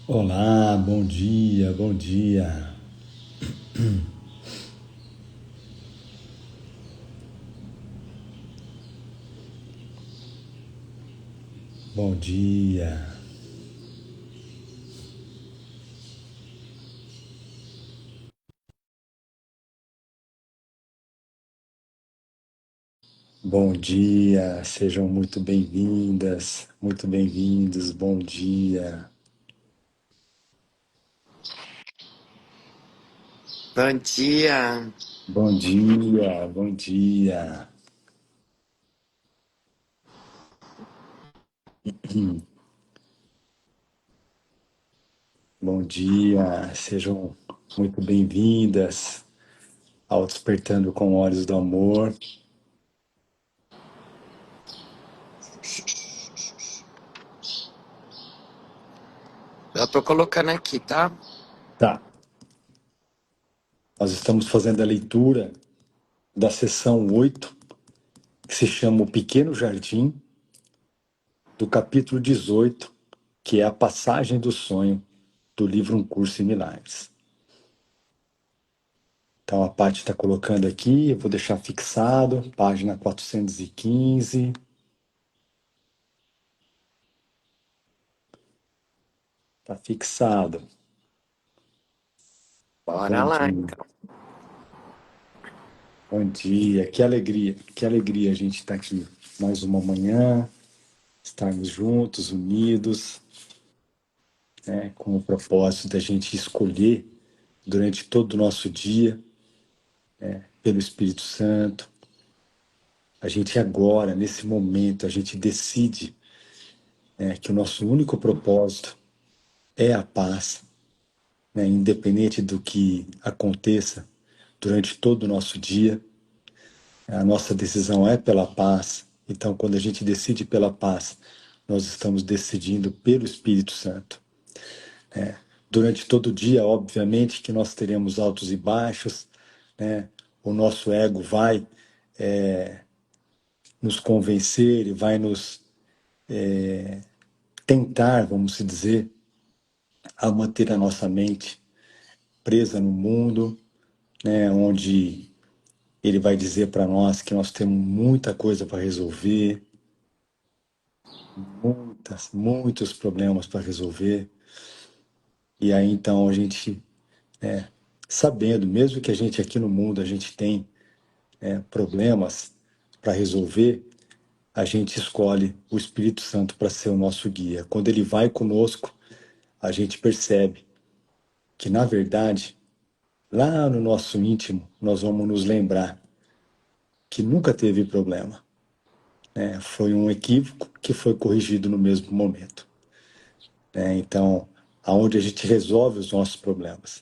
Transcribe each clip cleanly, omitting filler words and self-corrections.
Olá, bom dia, bom dia. Bom dia. Bom dia, sejam muito bem-vindas, muito bem-vindos, bom dia. Bom dia. Bom dia, bom dia. Bom dia, sejam muito bem-vindas ao Despertando com Olhos do Amor. Eu tô colocando aqui, tá? Tá, nós estamos fazendo a leitura da sessão 8, que se chama O Pequeno Jardim, do capítulo 18, que é a passagem do sonho do livro Um Curso em Milagres. Então a Paty está colocando aqui, eu vou deixar fixado, página 415. Está fixado. Bora Bom lá, dia, então. bom dia, que alegria a gente estar aqui. Mais uma manhã, estarmos juntos, unidos, né, com o propósito da gente escolher durante todo o nosso dia, pelo Espírito Santo. A gente agora, nesse momento, a gente decide, que o nosso único propósito é a paz, né, independente do que aconteça durante todo o nosso dia. A nossa decisão é pela paz. Então, quando a gente decide pela paz, nós estamos decidindo pelo Espírito Santo. Durante todo o dia, obviamente, que nós teremos altos e baixos, né? O nosso ego vai nos convencer e vai nos tentar, vamos dizer, a manter a nossa mente presa no mundo, né? Onde ele vai dizer para nós que nós temos muita coisa para resolver, muitos problemas para resolver. E aí então a gente, sabendo, mesmo que a gente aqui no mundo a gente tem problemas para resolver, a gente escolhe o Espírito Santo para ser o nosso guia. Quando ele vai conosco, a gente percebe que, na verdade, lá no nosso íntimo, nós vamos nos lembrar que nunca teve problema. Foi um equívoco que foi corrigido no mesmo momento. Então, aonde a gente resolve os nossos problemas?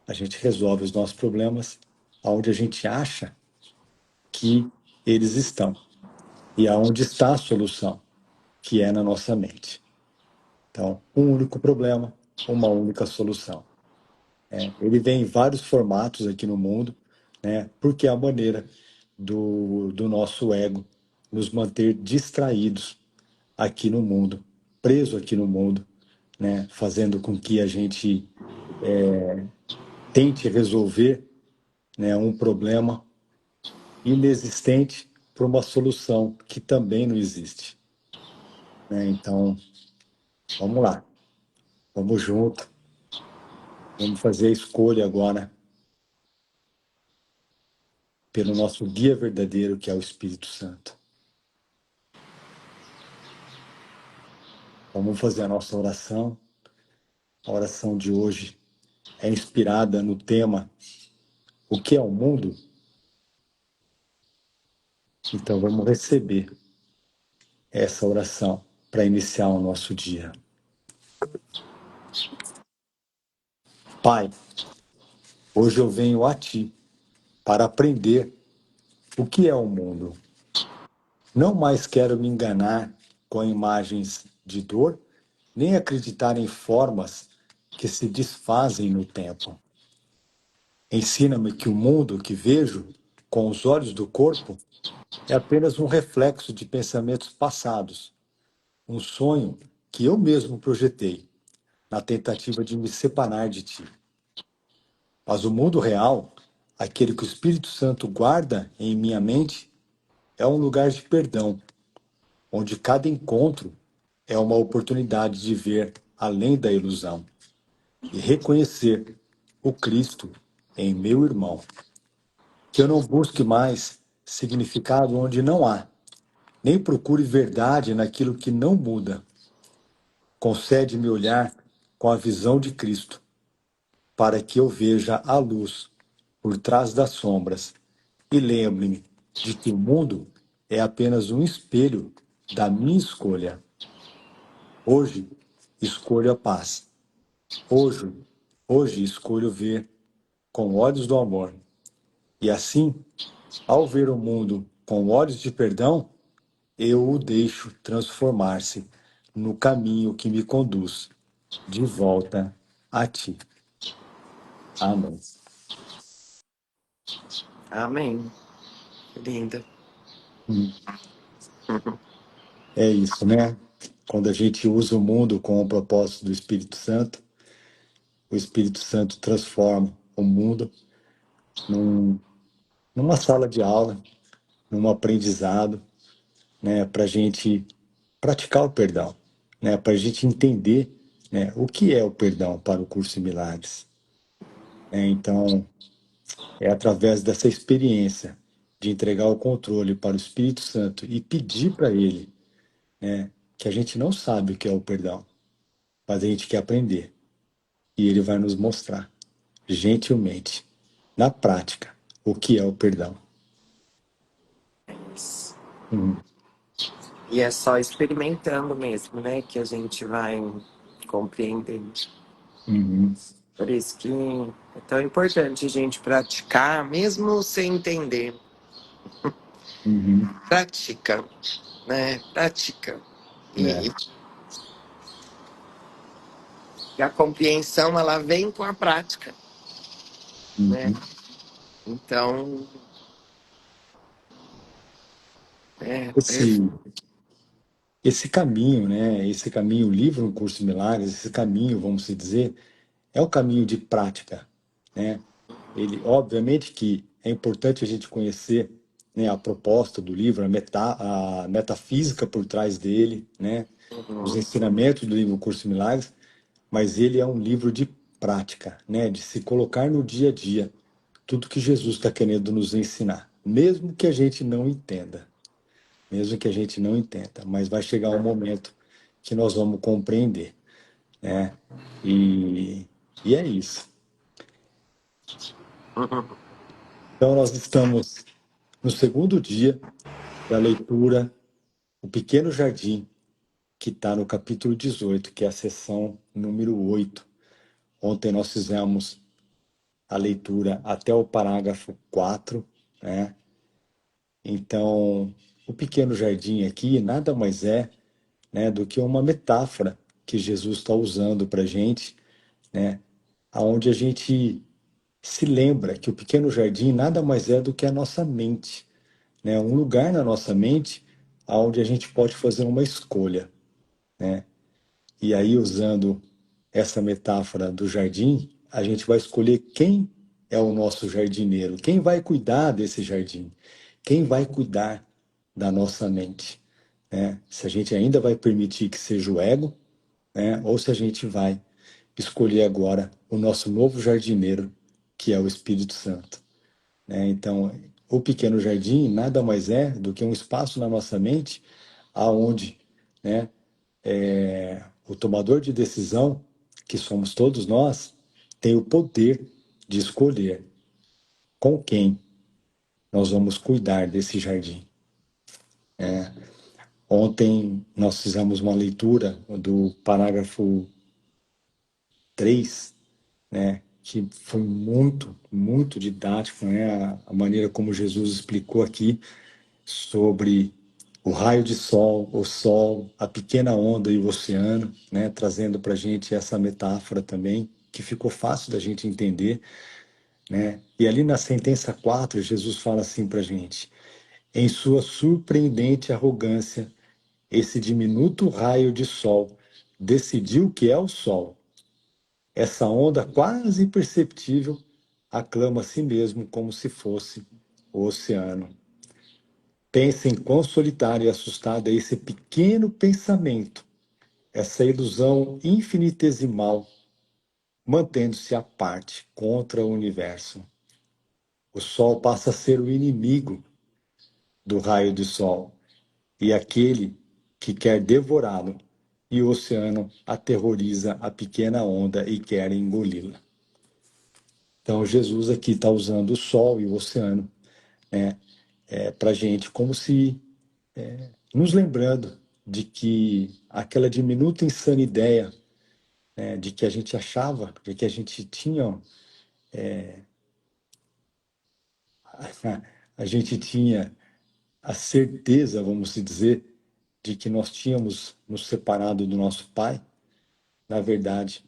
A gente resolve os nossos problemas aonde a gente acha que eles estão e aonde está a solução, que é na nossa mente. Então, um único problema, uma única solução. Ele vem em vários formatos aqui no mundo, né? Porque é a maneira do nosso ego nos manter distraídos aqui no mundo, preso aqui no mundo, né? Fazendo com que a gente tente resolver, né, um problema inexistente para uma solução que também não existe, né? Então, vamos lá, vamos junto, vamos fazer a escolha agora pelo nosso guia verdadeiro, que é o Espírito Santo. Vamos fazer a nossa oração. A oração de hoje é inspirada no tema O que é o mundo? Então vamos receber essa oração para iniciar o nosso dia. Pai, hoje eu venho a Ti para aprender o que é o mundo. Não mais quero me enganar com imagens de dor, nem acreditar em formas que se desfazem no tempo. Ensina-me que o mundo que vejo com os olhos do corpo é apenas um reflexo de pensamentos passados, um sonho que eu mesmo projetei. na tentativa de me separar de ti. Mas o mundo real, aquele que o Espírito Santo guarda em minha mente, é um lugar de perdão, onde cada encontro é uma oportunidade de ver além da ilusão e reconhecer o Cristo em meu irmão. Que eu não busque mais significado onde não há, nem procure verdade naquilo que não muda. Concede-me olhar com a visão de Cristo, para que eu veja a luz por trás das sombras e lembre-me de que o mundo é apenas um espelho da minha escolha. Hoje, escolho a paz. Hoje, hoje escolho ver com olhos do amor. E assim, ao ver o mundo com olhos de perdão, eu o deixo transformar-se no caminho que me conduz de volta a ti. Amém. Amém. Linda. É isso, né? Quando a gente usa o mundo com o propósito do Espírito Santo, o Espírito Santo transforma o mundo num, numa sala de aula, num aprendizado, né? Para a gente praticar o perdão, né? Para a gente entender, né, o que é o perdão para o curso de milagres. Então, é através dessa experiência de entregar o controle para o Espírito Santo e pedir para ele, né, que a gente não sabe o que é o perdão, mas a gente quer aprender. E ele vai nos mostrar, gentilmente, na prática, o que é o perdão. Uhum, E é só experimentando mesmo, né? Que a gente vai compreendendo. uhum, Por isso que é tão importante a gente praticar, mesmo sem entender. uhum, Pratica, né? Pratica. E, né, e a compreensão, ela vem com a prática, né? uhum. Então, é Esse, perfeito. esse caminho, né, esse caminho, o livro No Curso de Milagres, esse caminho, vamos dizer, é o caminho de prática, né? Ele, obviamente que é importante a gente conhecer, né, a proposta do livro, a metafísica por trás dele, né, os Uhum. ensinamentos do livro Curso de Milagres, mas ele é um livro de prática, né, de se colocar no dia a dia tudo que Jesus está querendo nos ensinar, mesmo que a gente não entenda, mesmo que a gente não entenda, mas vai chegar um momento que nós vamos compreender, né? E, e é isso. Uhum. Então nós estamos no segundo dia da leitura O Pequeno Jardim, que está no capítulo 18, que é a sessão número 8. Ontem nós fizemos a leitura até o parágrafo 4, né? Então, o pequeno jardim aqui nada mais é, né, do que uma metáfora que Jesus está usando para a gente, né, aonde a gente se lembra que o pequeno jardim nada mais é do que a nossa mente, né, um lugar na nossa mente aonde a gente pode fazer uma escolha, né? E aí, usando essa metáfora do jardim, a gente vai escolher quem é o nosso jardineiro, quem vai cuidar desse jardim, quem vai cuidar da nossa mente, né? Se a gente ainda vai permitir que seja o ego, né? Ou se a gente vai escolher agora o nosso novo jardineiro, que é o Espírito Santo, né? Então, o pequeno jardim nada mais é do que um espaço na nossa mente aonde, né, o tomador de decisão, que somos todos nós, tem o poder de escolher com quem nós vamos cuidar desse jardim. Ontem nós fizemos uma leitura do parágrafo 3, né, que foi muito, muito didático, né, a maneira como Jesus explicou aqui sobre o raio de sol, o sol, a pequena onda e o oceano, né, trazendo para a gente essa metáfora também, que ficou fácil da gente entender, né? E ali na sentença 4 Jesus fala assim para a gente: em sua surpreendente arrogância, esse diminuto raio de sol decidiu que é o sol, essa onda quase imperceptível aclama a si mesmo como se fosse o oceano. Pensa em quão solitário e assustado é esse pequeno pensamento, essa ilusão infinitesimal, mantendo-se à parte contra o universo. O Sol passa a ser o inimigo do raio do Sol e aquele que quer devorá-lo, e o oceano aterroriza a pequena onda e quer engoli-la. Então, Jesus aqui está usando o Sol e o oceano, né, para a gente, como se nos lembrando de que aquela diminuta insana ideia, né, de que a gente achava, de que a gente tinha, a gente tinha a certeza, vamos dizer, de que nós tínhamos nos separado do nosso Pai, na verdade,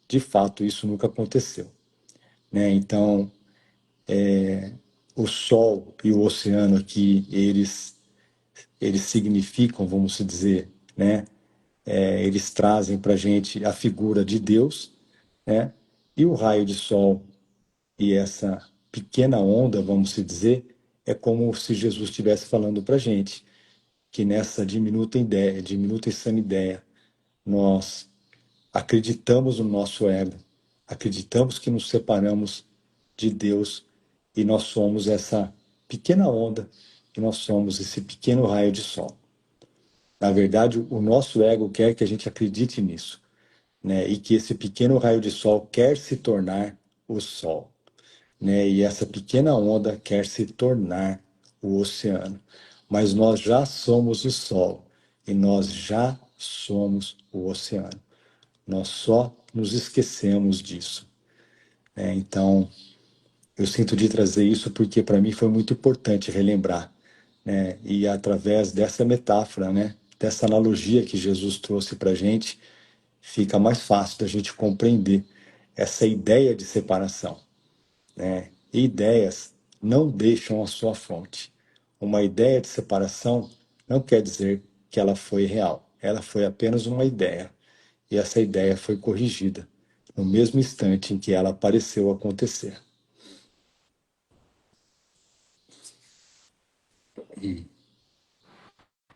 de fato, isso nunca aconteceu, né? Então, o Sol e o oceano aqui, eles significam, vamos dizer, né? Eles trazem para a gente a figura de Deus, né? E o raio de sol e essa pequena onda, vamos dizer, é como se Jesus estivesse falando para a gente que nessa diminuta ideia, diminuta e sã ideia, nós acreditamos no nosso ego, acreditamos que nos separamos de Deus e nós somos essa pequena onda e nós somos esse pequeno raio de sol. Na verdade, o nosso ego quer que a gente acredite nisso, né? E que esse pequeno raio de sol quer se tornar o sol, né? E essa pequena onda quer se tornar o oceano. Mas nós já somos o sol e nós já somos o oceano. Nós só nos esquecemos disso, né? Então, eu sinto de trazer isso porque para mim foi muito importante relembrar, né? E através dessa metáfora, né? Dessa analogia que Jesus trouxe para a gente, fica mais fácil da gente compreender essa ideia de separação, né? E ideias não deixam a sua fonte. Uma ideia de separação não quer dizer que ela foi real. Ela foi apenas uma ideia. E essa ideia foi corrigida no mesmo instante em que ela pareceu acontecer.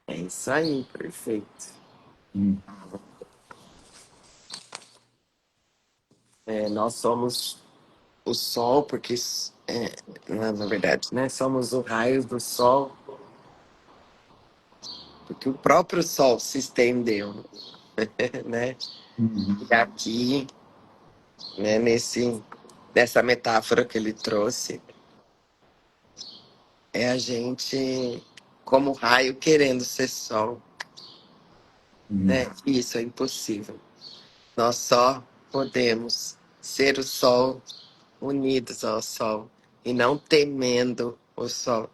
É isso aí, perfeito. Hum, Nós somos o sol, porque, na verdade, né, somos o raio do sol, porque o próprio sol se estendeu, né? uhum, E aqui, né, nessa metáfora que ele trouxe, é a gente como raio querendo ser sol, uhum. né? E isso é impossível. Nós só podemos ser o sol unidos ao sol e não temendo o sol.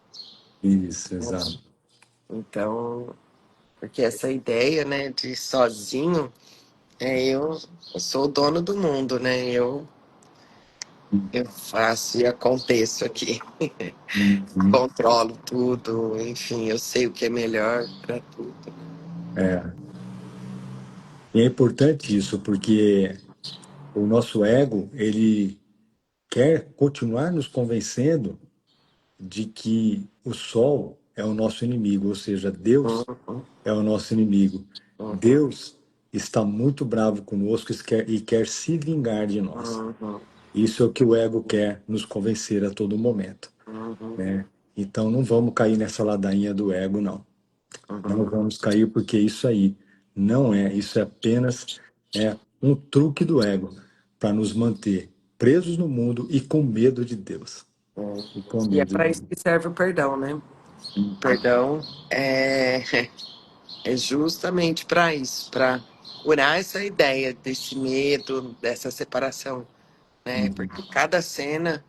Isso, Né? exato. Então, porque essa ideia, né, de sozinho, eu sou o dono do mundo, né? Eu faço e aconteço aqui, Uhum. controlo tudo, enfim, eu sei o que é melhor para tudo. É. E é importante isso, porque o nosso ego, ele quer continuar nos convencendo de que o sol é o nosso inimigo, ou seja, Deus Uhum, é o nosso inimigo. uhum, Deus está muito bravo conosco e quer se vingar de nós. uhum, Isso é o que o ego quer nos convencer a todo momento, uhum, né? Então não vamos cair nessa ladainha do ego, não. Não uhum. vamos cair porque isso aí não é, isso é apenas um truque do ego para nos manter presos no mundo e com medo de Deus. E com E é medo para de isso Deus. que serve o perdão, né? O perdão é justamente para isso, para curar essa ideia desse medo, dessa separação, né? Uhum, Porque cada cena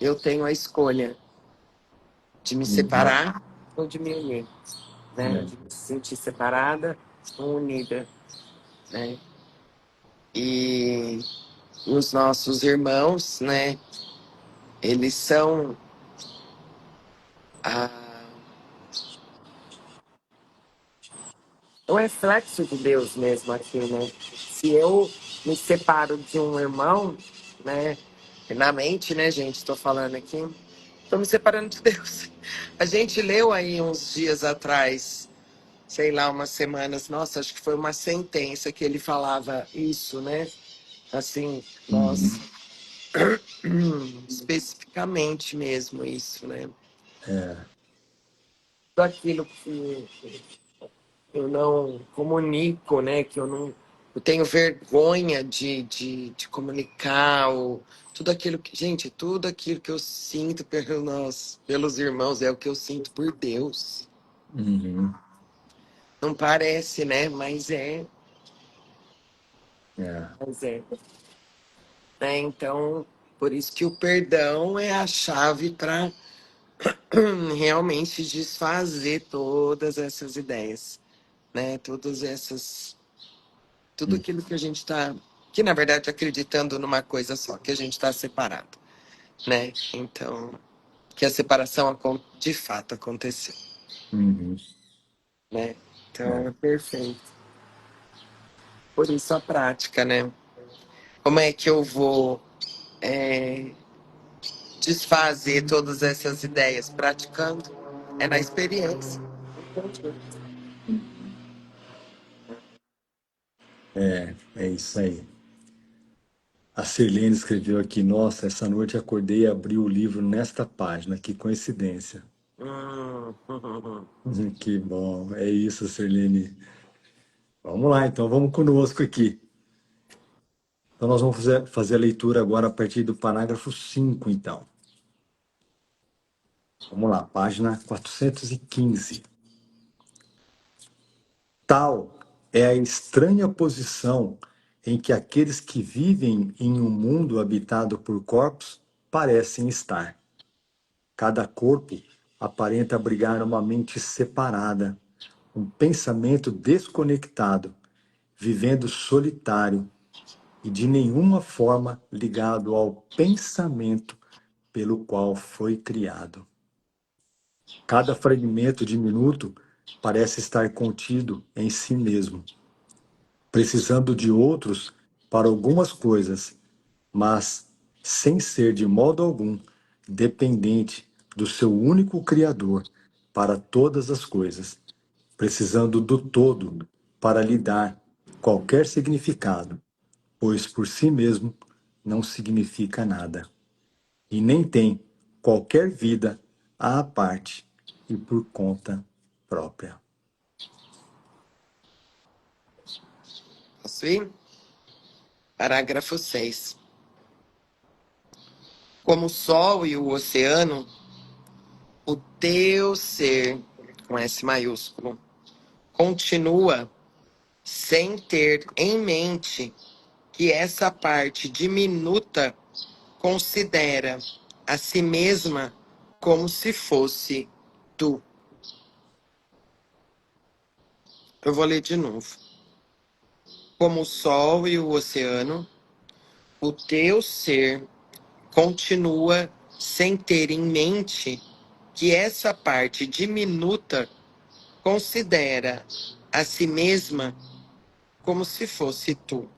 eu tenho a escolha de me uhum, separar ou de me unir, né? é, De me sentir separada ou unida, né? E os nossos irmãos, né? Eles são a, o reflexo de Deus mesmo aqui, né? Se eu me separo de um irmão, né? Na mente, né, gente? Estou falando aqui. Estou me separando de Deus. A gente leu aí uns dias atrás, sei lá, umas semanas. Nossa, acho que foi uma sentença que ele falava isso, né? Assim, nossa, Uhum. especificamente mesmo isso, né? É. Tudo aquilo que eu não comunico, né? Que eu não. Eu tenho vergonha de comunicar, ou tudo aquilo que. Gente, tudo aquilo que eu sinto pelos irmãos é o que eu sinto por Deus. Uhum. Não parece, né? Mas é. É. Mas é. Né? Então, por isso que o perdão é a chave para realmente desfazer todas essas ideias, né? Todas essas. Tudo Hum. aquilo que a gente está, que na verdade acreditando numa coisa só, que a gente está separado, né? Então, que a separação de fato aconteceu, Uhum. né? Então, É. é perfeito. Por isso a prática, né? Como é que eu vou é, desfazer todas essas ideias? Praticando. É na experiência. É isso aí. A Sirlene escreveu aqui: Nossa, essa noite acordei e abri o livro nesta página. Que coincidência. Que bom. É isso, Sirlene. Vamos lá, então, vamos conosco aqui. Então, nós vamos fazer a leitura agora a partir do parágrafo 5, então. Vamos lá, página 415. Tal é a estranha posição em que aqueles que vivem em um mundo habitado por corpos parecem estar. Cada corpo aparenta abrigar uma mente separada, um pensamento desconectado, vivendo solitário e de nenhuma forma ligado ao pensamento pelo qual foi criado. Cada fragmento diminuto parece estar contido em si mesmo, precisando de outros para algumas coisas, mas sem ser de modo algum dependente do seu único Criador para todas as coisas, precisando do todo para lhe dar qualquer significado, pois por si mesmo não significa nada, e nem tem qualquer vida à parte e por conta própria. Posso ir? Parágrafo 6. Como o sol e o oceano, o teu ser, com S maiúsculo, continua sem ter em mente que essa parte diminuta considera a si mesma como se fosse tu. Eu vou ler de novo. Como o sol e o oceano, o teu ser continua sem ter em mente que essa parte diminuta considera a si mesma como se fosse tu.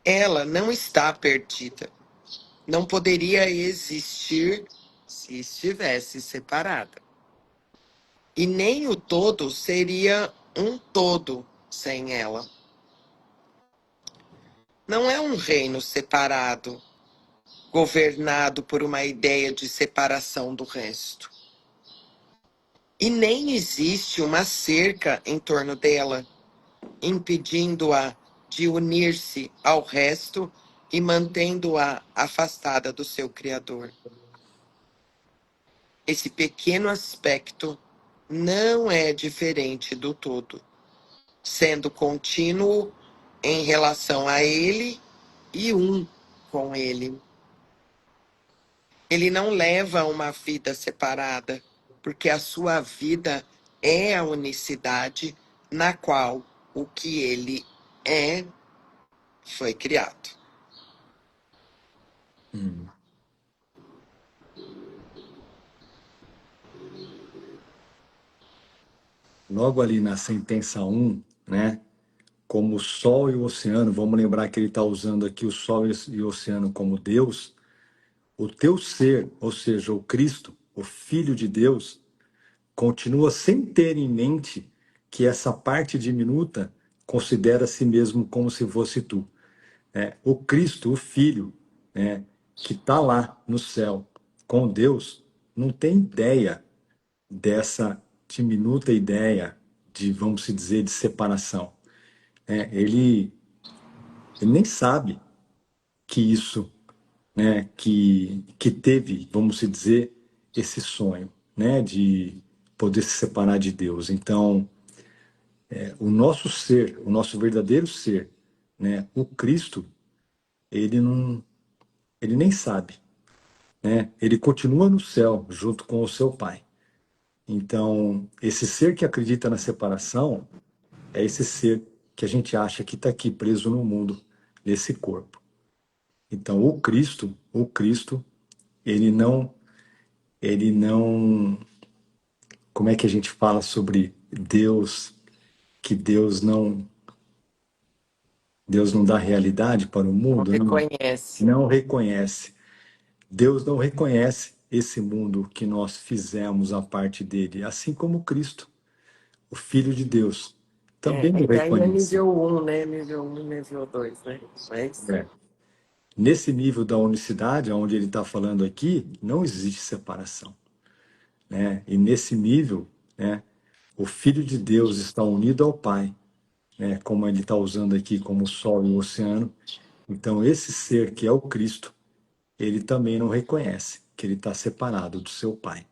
Ela não está perdida. Não poderia existir se estivesse separada. E nem o todo seria um todo sem ela. Não é um reino separado, governado por uma ideia de separação do resto. E nem existe uma cerca em torno dela, impedindo-a de unir-se ao resto e mantendo-a afastada do seu Criador. Esse pequeno aspecto não é diferente do todo, sendo contínuo em relação a ele e um com ele. Ele não leva uma vida separada, porque a sua vida é a unicidade na qual o que ele é foi criado. Hum. logo ali na sentença um, né? Como o sol e o oceano, vamos lembrar que ele está usando aqui o sol e o oceano como Deus, o teu ser, ou seja, o Cristo, o Filho de Deus, continua sem ter em mente que essa parte diminuta considera a si mesmo como se fosse tu. Né? O Cristo, o Filho, né, que está lá no céu com Deus, não tem ideia dessa diminuta ideia de, vamos dizer, de separação. Né? Ele nem sabe que isso, né, que teve, vamos dizer, esse sonho, né, de poder se separar de Deus. Então, o nosso ser, o nosso verdadeiro ser, né, o Cristo, ele não, ele nem sabe, né? Ele continua no céu junto com o seu Pai. Então, esse ser que acredita na separação é esse ser que a gente acha que está aqui preso no mundo, nesse corpo. Então, o Cristo, ele não, como é que a gente fala sobre Deus, que Deus não dá realidade para o Não mundo? Não, reconhece. não reconhece. Deus não reconhece esse mundo que nós fizemos a parte dele, assim como Cristo, o Filho de Deus, também não E daí é reconhece. nível um, né? Nível um, nível 2, né? Mas É. Nesse nível da unicidade, onde ele está falando aqui, não existe separação, né? E nesse nível, né, o Filho de Deus está unido ao Pai, né, como ele está usando aqui como o sol e o oceano. Então, esse ser que é o Cristo, ele também não reconhece que ele está separado do seu Pai.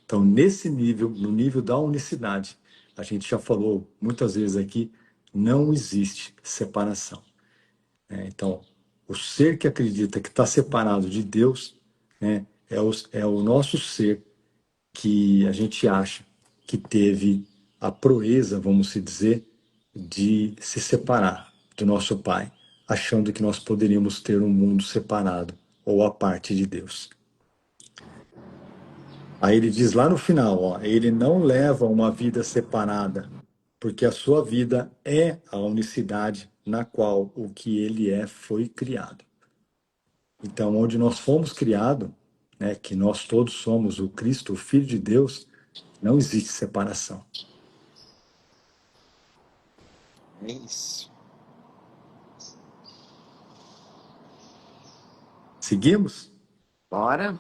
Então, nesse nível, no nível da unicidade, a gente já falou muitas vezes aqui, não existe separação. Né? Então, o ser que acredita que está separado de Deus, né, é o nosso ser que a gente acha que teve a proeza, vamos se dizer, de se separar do nosso Pai, achando que nós poderíamos ter um mundo separado ou a parte de Deus. Aí ele diz lá no final, ó, ele não leva uma vida separada, porque a sua vida é a unicidade na qual o que ele é foi criado. Então, onde nós fomos criados, né, que nós todos somos o Cristo, o Filho de Deus, não existe separação. é isso. Seguimos? Bora?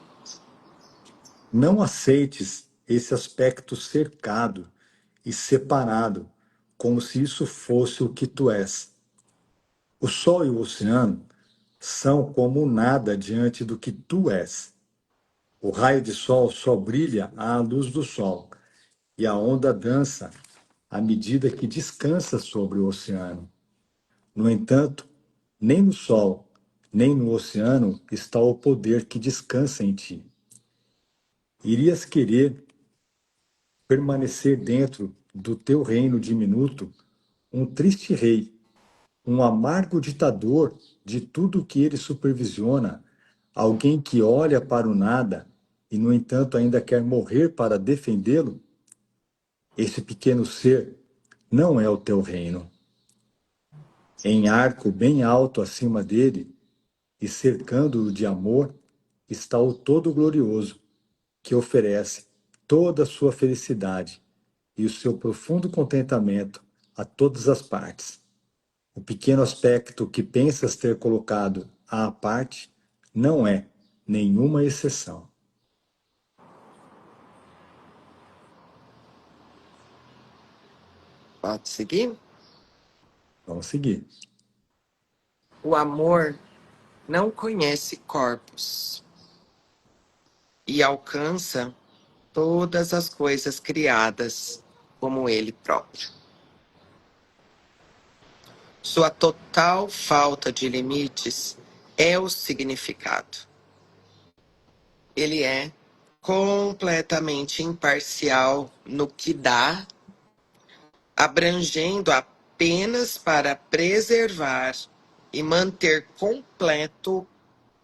Não aceites esse aspecto cercado e separado, como se isso fosse o que tu és. O sol e o oceano são como nada diante do que tu és. O raio de sol só brilha à luz do sol, e a onda dança à medida que descansa sobre o oceano. No entanto, nem no sol, nem no oceano está o poder que descansa em ti. Irias querer permanecer dentro do teu reino diminuto um triste rei, um amargo ditador de tudo que ele supervisiona, alguém que olha para o nada e, no entanto, ainda quer morrer para defendê-lo? Esse pequeno ser não é o teu reino. Em arco bem alto acima dele e cercando-o de amor está o Todo-Glorioso, que oferece toda a sua felicidade e o seu profundo contentamento a todas as partes. O pequeno aspecto que pensas ter colocado à parte não é nenhuma exceção. Pode seguir? Vamos seguir. O amor não conhece corpos e alcança todas as coisas criadas como ele próprio. Sua total falta de limites é o significado. Ele é completamente imparcial no que dá, abrangendo apenas para preservar e manter completo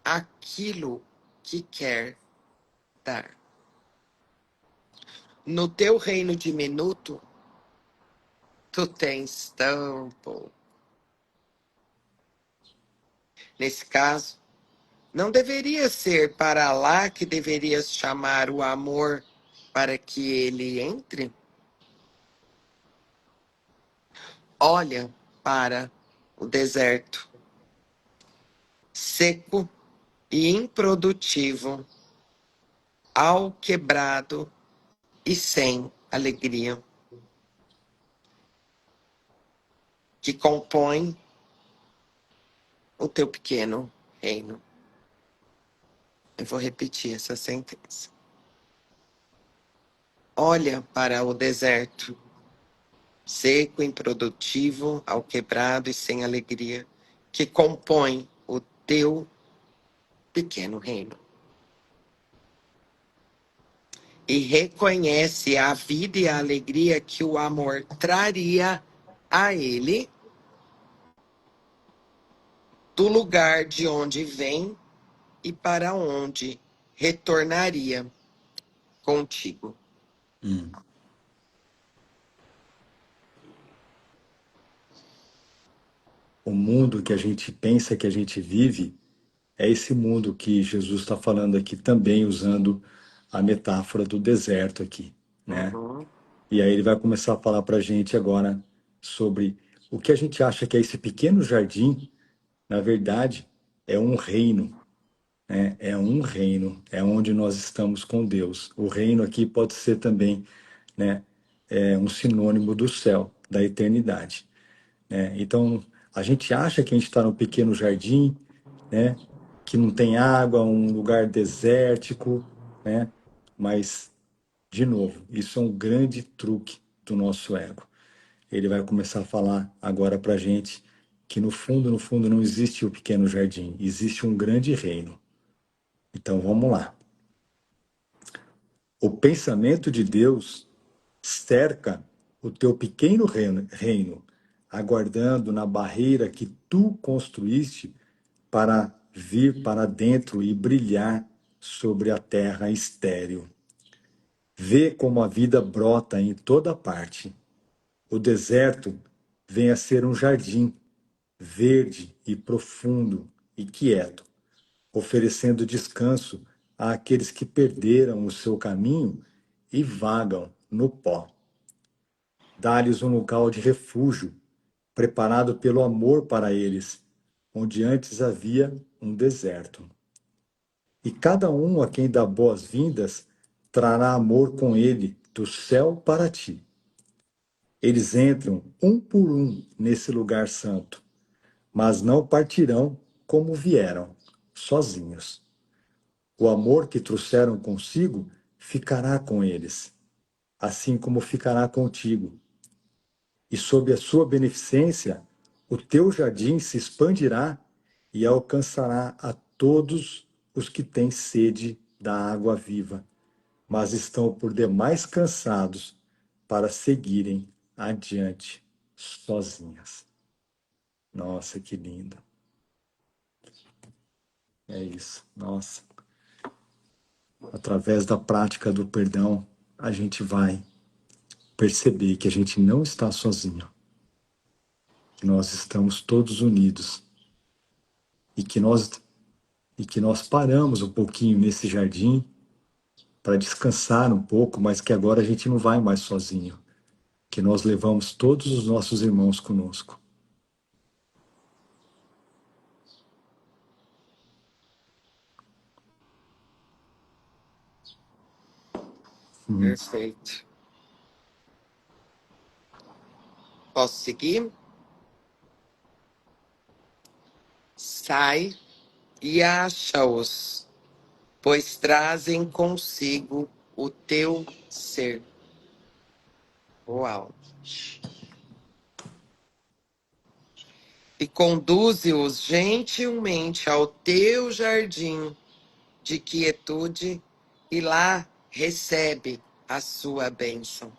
aquilo que quer dar. No teu reino diminuto, tu tens tão pouco. Nesse caso, não deveria ser para lá que deverias chamar o amor para que ele entre? Olha para o deserto, seco e improdutivo, ao quebrado e sem alegria, que compõe o teu pequeno reino. Eu vou repetir essa sentença. Olha para o deserto, seco, improdutivo, ao quebrado e sem alegria, que compõe o teu pequeno reino. E reconhece a vida e a alegria que o amor traria a ele do lugar de onde vem e para onde retornaria contigo. Hum. O mundo que a gente pensa que a gente vive é esse mundo que Jesus está falando aqui também, usando a metáfora do deserto aqui, né? Uhum, E aí ele vai começar a falar para a gente agora sobre o que a gente acha que é esse pequeno jardim, na verdade, é um reino, né? É um reino, é onde nós estamos com Deus. O reino aqui pode ser também, né, um sinônimo do céu, da eternidade, né? Então, a gente acha que a gente está num pequeno jardim, né, que não tem água, um lugar desértico, né? Mas, de novo, isso é um grande truque do nosso ego. Ele vai começar a falar agora para a gente que no fundo, não existe o pequeno jardim, existe um grande reino. Então vamos lá. O pensamento de Deus cerca o teu pequeno reino, aguardando na barreira que tu construíste para vir para dentro e brilhar sobre a terra estéril. Vê como a vida brota em toda parte. O deserto vem a ser um jardim verde e profundo e quieto, oferecendo descanso àqueles que perderam o seu caminho e vagam no pó. Dá-lhes um local de refúgio, preparado pelo amor para eles, onde antes havia um deserto. E cada um a quem dá boas-vindas trará amor com ele do céu para ti. Eles entram um por um nesse lugar santo, mas não partirão como vieram, sozinhos. O amor que trouxeram consigo ficará com eles, assim como ficará contigo. E sob a sua beneficência, o teu jardim se expandirá e alcançará a todos os que têm sede da água viva, mas estão por demais cansados para seguirem adiante sozinhas. Nossa, que lindo. É isso. Nossa. Através da prática do perdão, a gente vai perceber que a gente não está sozinho, que nós estamos todos unidos e que nós paramos um pouquinho nesse jardim para descansar um pouco, mas que agora a gente não vai mais sozinho, que nós levamos todos os nossos irmãos conosco. perfeito. Posso seguir? Sai e acha-os, pois trazem consigo o teu ser. Uau! E conduze-os gentilmente ao teu jardim de quietude e lá recebe a sua bênção.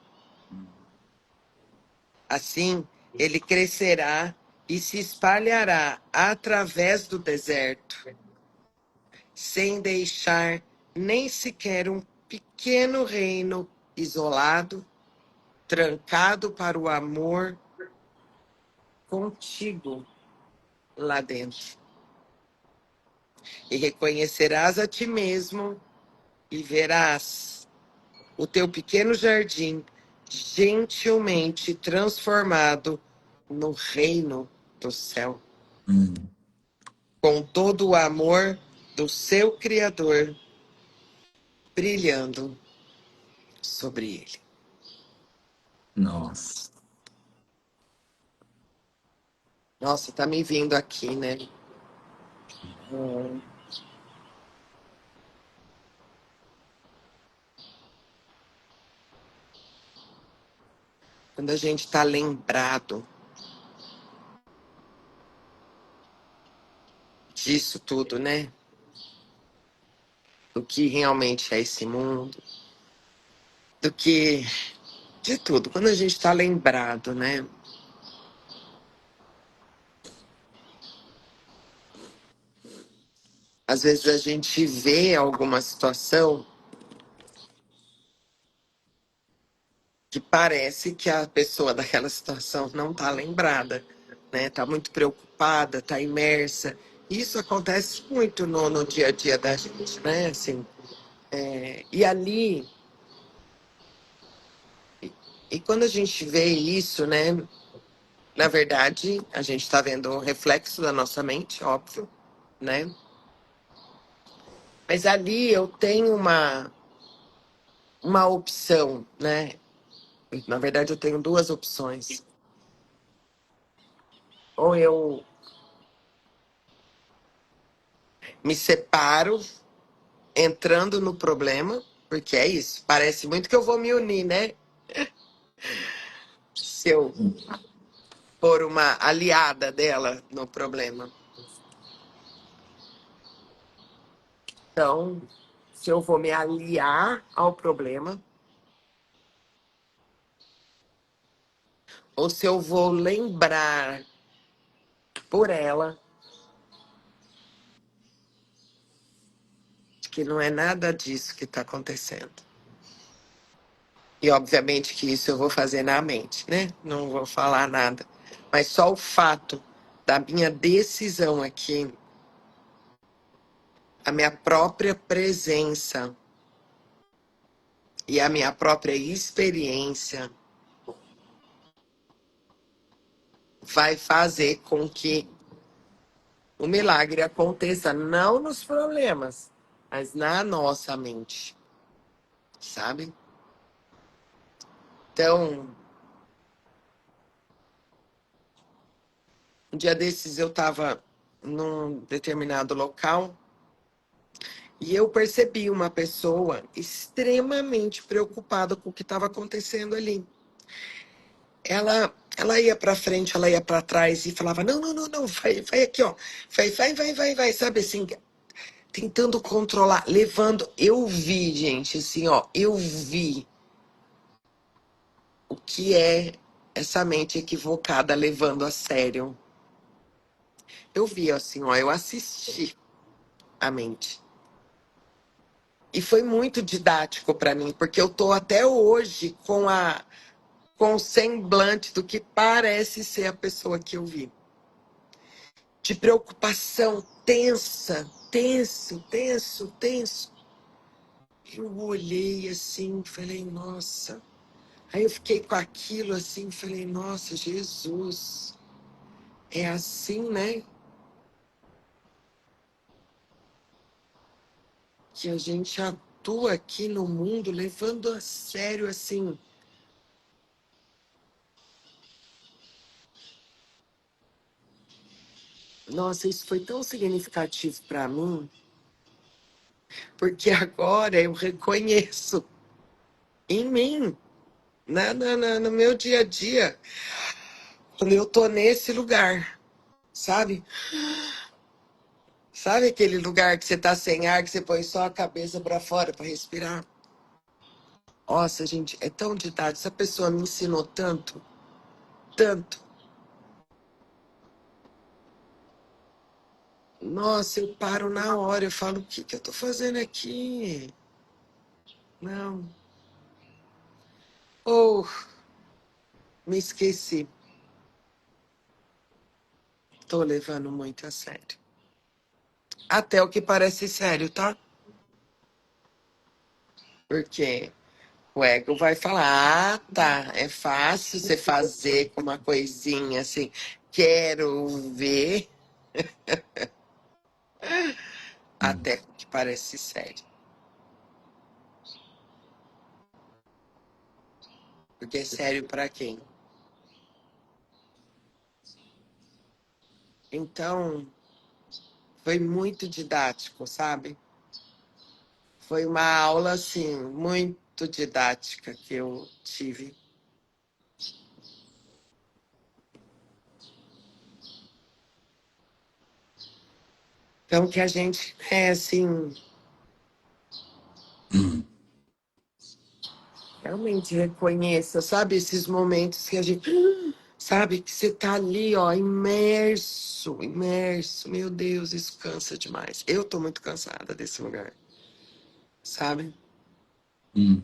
Assim, ele crescerá e se espalhará através do deserto, sem deixar nem sequer um pequeno reino isolado, trancado para o amor contigo lá dentro. E reconhecerás a ti mesmo e verás o teu pequeno jardim gentilmente transformado no reino do céu, Hum, com todo o amor do seu Criador brilhando sobre ele. nossa. Nossa, tá me vindo aqui, né? Hum. Quando a gente tá lembrado disso tudo, né? Do que realmente é esse mundo, do que de tudo. Quando a gente tá lembrado, né? Às vezes a gente vê alguma situação que parece que a pessoa daquela situação não tá lembrada, né? Tá muito preocupada, tá imersa. Isso acontece muito no dia a dia da gente, né? Assim, e ali, e quando a gente vê isso, né? Na verdade, a gente está vendo um reflexo da nossa mente, óbvio, né? Mas ali eu tenho uma opção, né? Na verdade, eu tenho duas opções. Ou eu me separo entrando no problema, porque é isso, parece muito que eu vou me unir, né? Se eu for uma aliada dela no problema. Então, se eu vou me aliar ao problema, ou se eu vou lembrar por ela que não é nada disso que está acontecendo. E obviamente que isso eu vou fazer na mente, né? Não vou falar nada. Mas só o fato da minha decisão aqui, a minha própria presença e a minha própria experiência vai fazer com que o milagre aconteça não nos problemas, mas na nossa mente, sabe? Então, um dia desses eu estava num determinado local e eu percebi uma pessoa extremamente preocupada com o que estava acontecendo ali. Ela ia para frente, ela ia para trás e falava: não, não, não, não, vai aqui, ó, vai, sabe assim, tentando controlar, levando. Eu vi, gente, assim, ó, eu vi o que é essa mente equivocada levando a sério. Eu vi, assim, ó, eu assisti a mente. E foi muito didático para mim, porque eu tô até hoje com o semblante do que parece ser a pessoa que eu vi. De preocupação tensa, tenso. Eu olhei assim, falei, nossa. Aí eu fiquei com aquilo assim, falei, nossa, Jesus, é assim, né? Que a gente atua aqui no mundo levando a sério assim. Nossa, isso foi tão significativo para mim, porque agora eu reconheço em mim, no meu dia a dia, quando eu tô nesse lugar, sabe? Sabe aquele lugar que você tá sem ar, que você põe só a cabeça para fora para respirar? Nossa, gente, é tão didático. Essa pessoa me ensinou tanto, tanto. Nossa, eu paro na hora, eu falo, o que que eu tô fazendo aqui? Não. Ou me esqueci. tô levando muito a sério. Até o que parece sério, tá? Porque o ego vai falar: ah, tá, é fácil você fazer com uma coisinha assim, quero ver, Hum. até o que parece sério. Porque é sério pra quem? Então, foi muito didático, sabe? Foi uma aula, assim, muito didática que eu tive. Então, que a gente, assim, realmente reconheça, sabe? Esses momentos que a gente, sabe? Que você tá ali, ó, imerso, imerso. Meu Deus, isso cansa demais. Eu tô muito cansada desse lugar, sabe? Hum.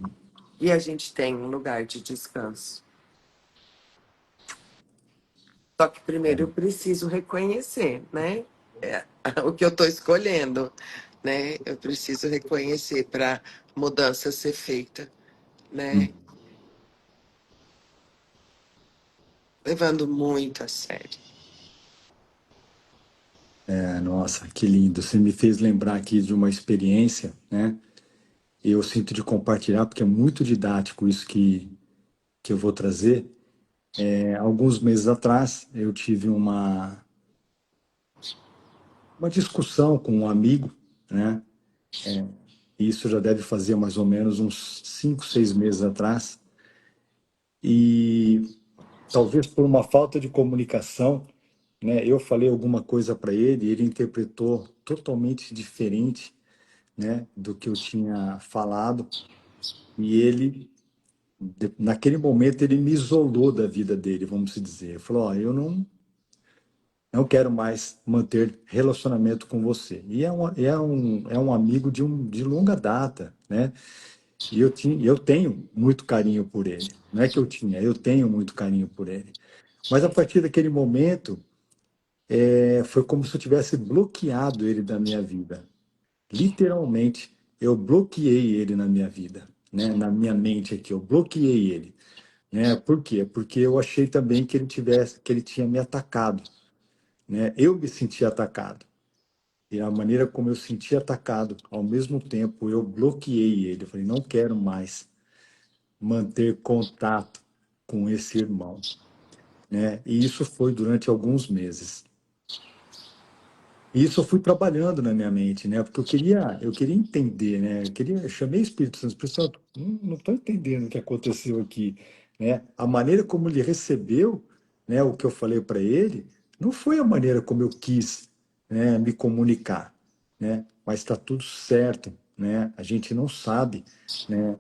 E a gente tem um lugar de descanso. Só que primeiro eu É. preciso reconhecer, né? É, o que eu tô escolhendo, né? Eu preciso reconhecer para mudança ser feita, né? Hum. Levando muito a sério. É, nossa, que lindo. Você me fez lembrar aqui de uma experiência, né? Eu sinto de compartilhar, porque é muito didático isso que eu vou trazer. Alguns meses atrás, eu tive uma discussão com um amigo, né? Isso já deve fazer mais ou menos uns 5, 6 meses atrás. E talvez por uma falta de comunicação, né? Eu falei alguma coisa para ele e ele interpretou totalmente diferente, né? Do que eu tinha falado. E ele, naquele momento, ele me isolou da vida dele, vamos dizer. Ele falou: Ó, eu não quero mais manter relacionamento com você. E é um amigo de longa data, né? E eu tenho muito carinho por ele. Não é que eu tenho muito carinho por ele. Mas a partir daquele momento, foi como se eu tivesse bloqueado ele da minha vida. Literalmente, eu bloqueei ele na minha vida, né? Na minha mente aqui, eu bloqueei ele, né? Por quê? Porque eu achei também que ele tinha me atacado, né? Eu me senti atacado. E a maneira como eu senti atacado, ao mesmo tempo eu bloqueei ele. Eu falei, não quero mais manter contato com esse irmão, né? E isso foi durante alguns meses. E isso eu fui trabalhando na minha mente, né? Porque eu queria entender, né? Eu chamei o Espírito Santo, Espírito Santo, não estou entendendo o que aconteceu aqui, né? A maneira como ele recebeu, né? O que eu falei para ele, não foi a maneira como eu quis, né? Me comunicar, né? Mas está tudo certo, né? A gente não sabe, né?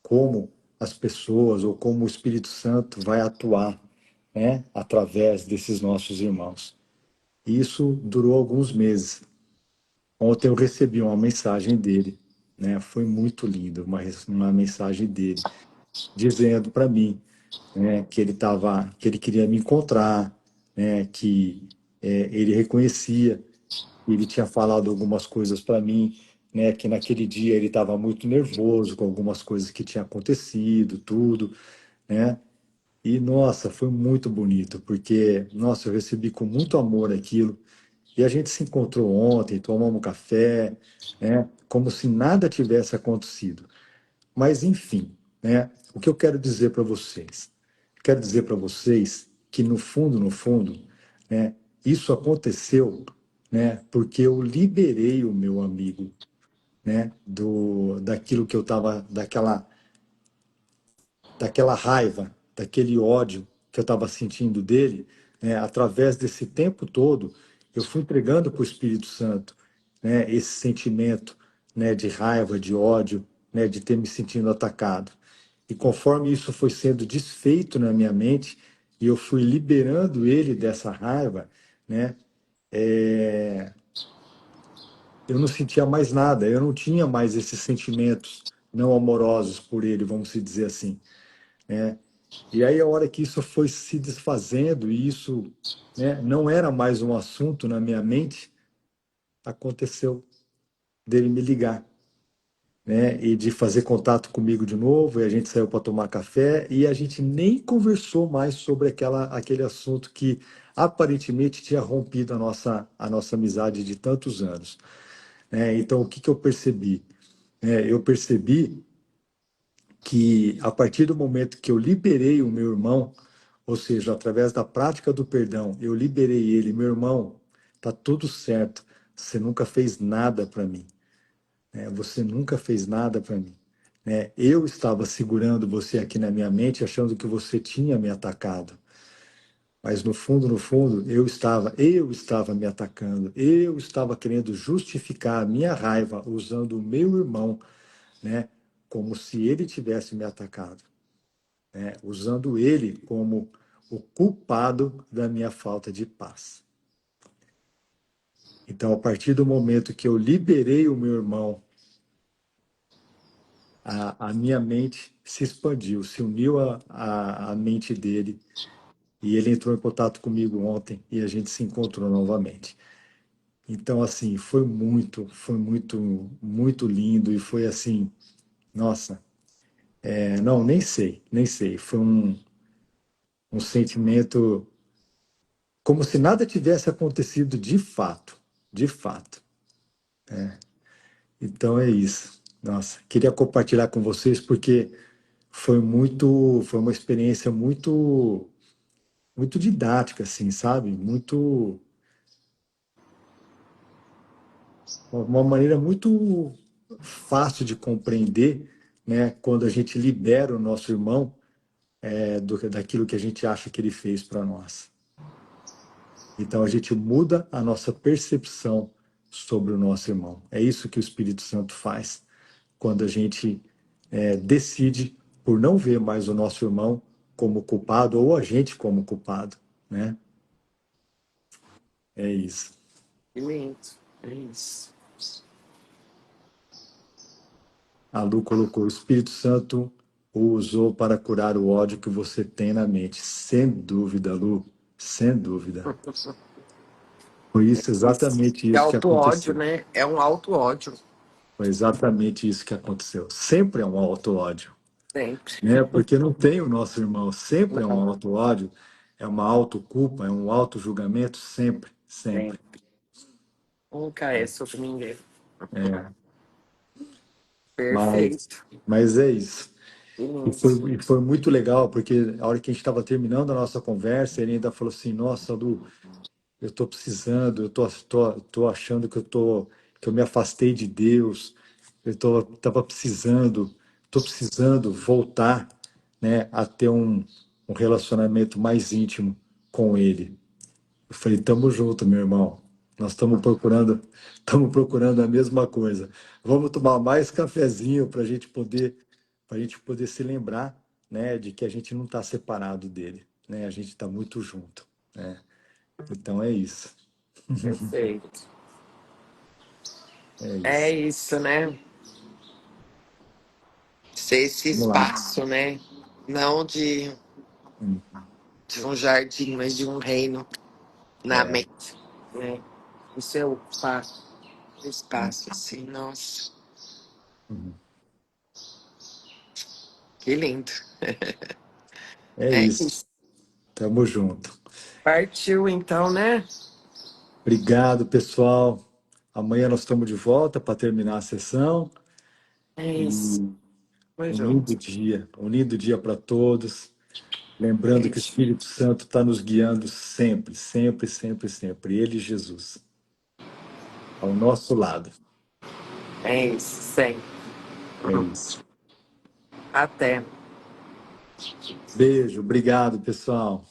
Como as pessoas ou como o Espírito Santo vai atuar, né? Através desses nossos irmãos. E isso durou alguns meses. Ontem eu recebi uma mensagem dele, né? Foi muito lindo, uma mensagem dele dizendo para mim, né, que ele queria me encontrar, né? Que ele reconhecia, ele tinha falado algumas coisas para mim, né? Que naquele dia ele estava muito nervoso com algumas coisas que tinham acontecido, tudo, né? E nossa, foi muito bonito, porque nossa, eu recebi com muito amor aquilo. E a gente se encontrou ontem, tomamos um café, né? Como se nada tivesse acontecido. Mas, enfim, né? O que eu quero dizer para vocês? Quero dizer para vocês que, no fundo, né? Isso aconteceu, né? Porque eu liberei o meu amigo, né? Daquilo que eu estava, daquela raiva, daquele ódio que eu estava sentindo dele, né, através desse tempo todo, eu fui entregando para o Espírito Santo, né, esse sentimento, né, de raiva, de ódio, né, de ter me sentindo atacado. E conforme isso foi sendo desfeito na minha mente, e eu fui liberando ele dessa raiva, né, é, eu não sentia mais nada, eu não tinha mais esses sentimentos não amorosos por ele, vamos dizer assim, né? E aí, a hora que isso foi se desfazendo e isso, né, não era mais um assunto na minha mente, aconteceu dele me ligar, né, e de fazer contato comigo de novo, e a gente saiu para tomar café e a gente nem conversou mais sobre aquele assunto que aparentemente tinha rompido a nossa amizade de tantos anos, né? Então, o que que eu percebi? Eu percebi que a partir do momento que eu liberei o meu irmão, ou seja, através da prática do perdão, eu liberei ele, meu irmão, tá tudo certo. Você nunca fez nada para mim, né? Você nunca fez nada para mim, né? Eu estava segurando você aqui na minha mente, achando que você tinha me atacado, mas no fundo, eu estava me atacando, eu estava querendo justificar a minha raiva usando o meu irmão, né? Como se ele tivesse me atacado, né? Usando ele como o culpado da minha falta de paz. Então, a partir do momento que eu liberei o meu irmão, a minha mente se expandiu, se uniu à mente dele, e ele entrou em contato comigo ontem e a gente se encontrou novamente. Então, assim, foi muito, muito lindo e foi assim, nossa, não, nem sei, foi um sentimento como se nada tivesse acontecido de fato, de fato. Então é isso. Nossa, queria compartilhar com vocês porque foi uma experiência muito, muito didática, assim, sabe? Uma maneira muito fácil de compreender, né? Quando a gente libera o nosso irmão daquilo que a gente acha que ele fez para nós. Então a gente muda a nossa percepção sobre o nosso irmão. É isso que o Espírito Santo faz quando a gente decide por não ver mais o nosso irmão como culpado ou a gente como culpado, né? É isso. Que lindo. É isso. A Lu colocou: o Espírito Santo o usou para curar o ódio que você tem na mente. Sem dúvida, Lu, sem dúvida. Foi isso, Isso. exatamente É isso que auto-ódio, aconteceu. né? É um auto-ódio. Foi exatamente isso que aconteceu. Sempre é um auto-ódio, Sempre. né? Porque não tem o nosso irmão. Sempre é um Não, auto-ódio, é uma auto-culpa, é um auto-julgamento. Sempre, sempre. sempre. Nunca é sobre ninguém. É, mas, Perfeito. mas é isso. Que E lindo. foi muito legal, porque a hora que a gente estava terminando a nossa conversa, ele ainda falou assim: Nossa, Lu, eu estou precisando, tô achando que eu me afastei de Deus, tava precisando, tô precisando voltar, né, a ter um relacionamento mais íntimo com Ele. Eu falei: Tamo junto, meu irmão. Nós estamos procurando a mesma coisa. Vamos tomar mais cafezinho para a gente poder se lembrar, né, de que a gente não está separado dele, né? A gente está muito junto, né? Então é isso. Perfeito. É É isso. isso, né? Ser esse Vamos lá. espaço, né? Não Hum, de um jardim, mas de um reino na É, mente, né? Isso é o hum, espaço, assim, nossa, hum. que lindo. É É isso. isso. Tamo junto. Partiu então, né? Obrigado, pessoal. Amanhã nós estamos de volta para terminar a sessão. É E isso. Tamo junto. um lindo dia para todos. Lembrando que o Beijo. Espírito Santo está nos guiando sempre, sempre, sempre, sempre. Ele, Jesus, ao nosso lado. É isso, sempre. É isso. Até. Beijo, obrigado, pessoal.